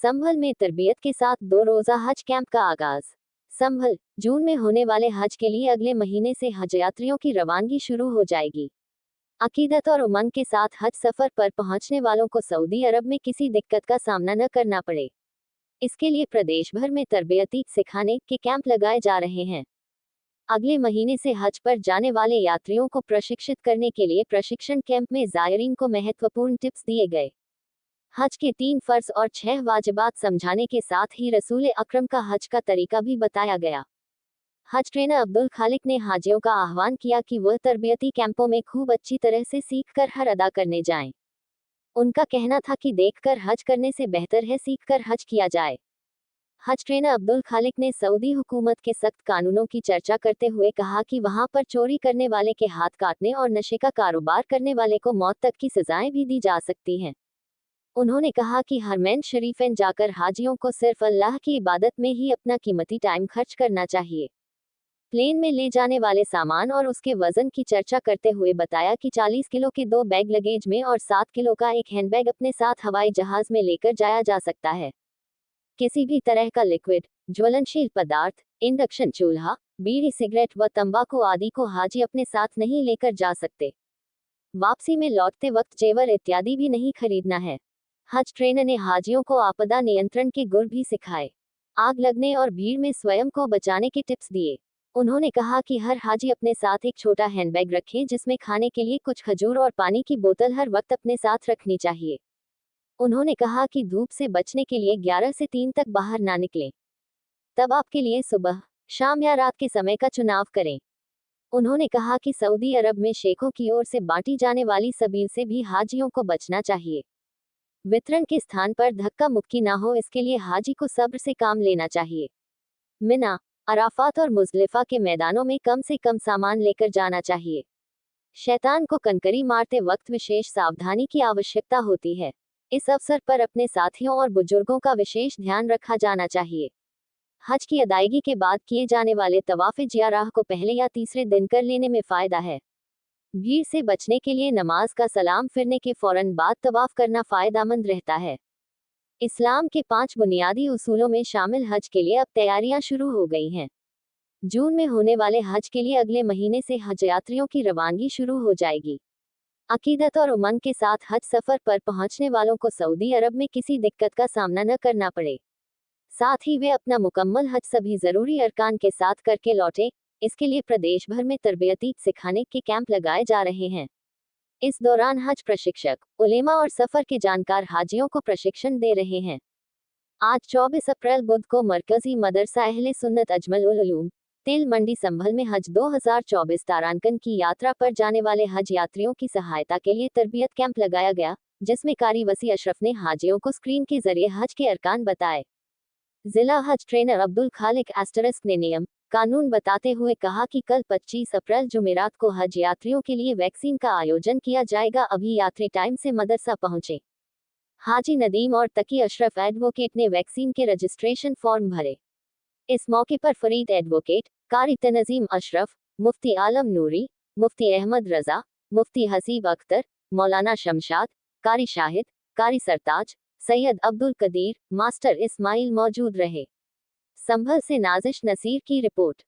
संभल में तरबियत के साथ 2 रोज़ा हज कैंप का आगाज। संभल, जून में होने वाले हज के लिए अगले महीने से हज यात्रियों की रवानगी शुरू हो जाएगी। अकीदत और उमंग के साथ हज सफर पर पहुंचने वालों को सऊदी अरब में किसी दिक्कत का सामना न करना पड़े, इसके लिए प्रदेश भर में तरबियती सिखाने के कैंप लगाए जा रहे हैं। अगले महीने से हज पर जाने वाले यात्रियों को प्रशिक्षित करने के लिए प्रशिक्षण कैंप में ज़ायरीन को महत्वपूर्ण टिप्स दिए गए। हज के 3 फर्ज और 6 वाजिबात समझाने के साथ ही रसूल अकरम का हज का तरीका भी बताया गया। हज ट्रेनर अब्दुल खालिक ने हाजियों का आह्वान किया कि वह तरबियती कैंपों में खूब अच्छी तरह से सीखकर हज अदा करने जाएं। उनका कहना था कि देखकर हज करने से बेहतर है सीखकर हज किया जाए। हज ट्रेनर अब्दुल खालिक ने सऊदी हुकूमत के सख्त कानूनों की चर्चा करते हुए कहा कि वहां पर चोरी करने वाले के हाथ काटने और नशे का कारोबार करने वाले को मौत तक की सजाएं भी दी जा सकती हैं। उन्होंने कहा कि हरमैन शरीफें जाकर हाजियों को सिर्फ अल्लाह की इबादत में ही अपना कीमती टाइम खर्च करना चाहिए। प्लेन में ले जाने वाले सामान और उसके वजन की चर्चा करते हुए बताया कि 40 किलो के 2 बैग लगेज में और 7 किलो का एक हैंडबैग अपने साथ हवाई जहाज में लेकर जाया जा सकता है। किसी भी तरह का लिक्विड, ज्वलनशील पदार्थ, इंडक्शन चूल्हा, बीड़ी सिगरेट व तंबाकू आदि को हाजी अपने साथ नहीं लेकर जा सकते। वापसी में लौटते वक्त जेवर इत्यादि भी नहीं खरीदना है। हज ट्रेनर ने हाजियों को आपदा नियंत्रण के गुर भी सिखाए। आग लगने और भीड़ में स्वयं को बचाने के टिप्स दिए। उन्होंने कहा कि हर हाजी अपने साथ एक छोटा हैंडबैग रखें जिसमें खाने के लिए कुछ खजूर और पानी की बोतल हर वक्त अपने साथ रखनी चाहिए। उन्होंने कहा कि धूप से बचने के लिए 11 से 3 तक बाहर ना निकलें। तब आपके लिए सुबह, शाम या रात के समय का चुनाव करें। उन्होंने कहा कि सऊदी अरब में शेखों की ओर से बांटी जाने वाली सबील से भी हाजियों को बचना चाहिए। वितरण के स्थान पर धक्का मुक्की ना हो, इसके लिए हाजी को सब्र से काम लेना चाहिए। मिना, अराफात और मुजलिफा के मैदानों में कम से कम सामान लेकर जाना चाहिए। शैतान को कनकरी मारते वक्त विशेष सावधानी की आवश्यकता होती है। इस अवसर पर अपने साथियों और बुजुर्गों का विशेष ध्यान रखा जाना चाहिए। हज की अदायगी के बाद किए जाने वाले तवाफ़े जियाराह को पहले या तीसरे दिन कर लेने में फ़ायदा है। भीड़ से बचने के लिए नमाज का सलाम फिरने के फौरन बाद तवाफ करना फ़ायदेमंद रहता है। इस्लाम के 5 बुनियादी उसूलों में शामिल हज के लिए अब तैयारियां शुरू हो गई हैं। जून में होने वाले हज के लिए अगले महीने से हज यात्रियों की रवानगी शुरू हो जाएगी। अकीदत और उमंग के साथ हज सफर पर पहुंचने वालों को सऊदी अरब में किसी दिक्कत का सामना न करना पड़े, साथ ही वे अपना मुकम्मल हज सभी जरूरी अरकान के साथ करके लौटें। इसके लिए प्रदेश भर में तरबियती सिखाने के कैंप लगाए जा रहे हैं। इस दौरान हज प्रशिक्षक, उलेमा और सफर के जानकार हाजियों को प्रशिक्षण दे रहे हैं। आज 24 अप्रैल बुध को मरकजी मदरसा अहले सुन्नत अजमल उल उलूम, तेल मंडी संभल में हज 2024 तारांकन की यात्रा पर जाने वाले हज यात्रियों की सहायता के लिए तरबियत कैंप लगाया गया, जिसमें कारी वसी अशरफ ने हाजियों को स्क्रीन के जरिए हज के अरकान बताए। जिला हज ट्रेनर अब्दुल खालिक एस्टरिस्क ने नियम कानून बताते हुए कहा कि कल 25 अप्रैल जुमेरात को हज यात्रियों के लिए वैक्सीन का आयोजन किया जाएगा। अभी यात्री टाइम से मदरसा पहुंचे। हाजी नदीम और तकी अशरफ एडवोकेट ने वैक्सीन के रजिस्ट्रेशन फॉर्म भरे। इस मौके पर फरीद एडवोकेट, कारी तनजीम अशरफ, मुफ्ती आलम नूरी, मुफ्ती अहमद रजा, मुफ्ती हसीब अख्तर, मौलाना शमशाद, कारी शाहिद, कारी सरताज, सैयद अब्दुल कदीर, मास्टर इस्माइल मौजूद रहे। संभल से नाजिश नसीर की रिपोर्ट।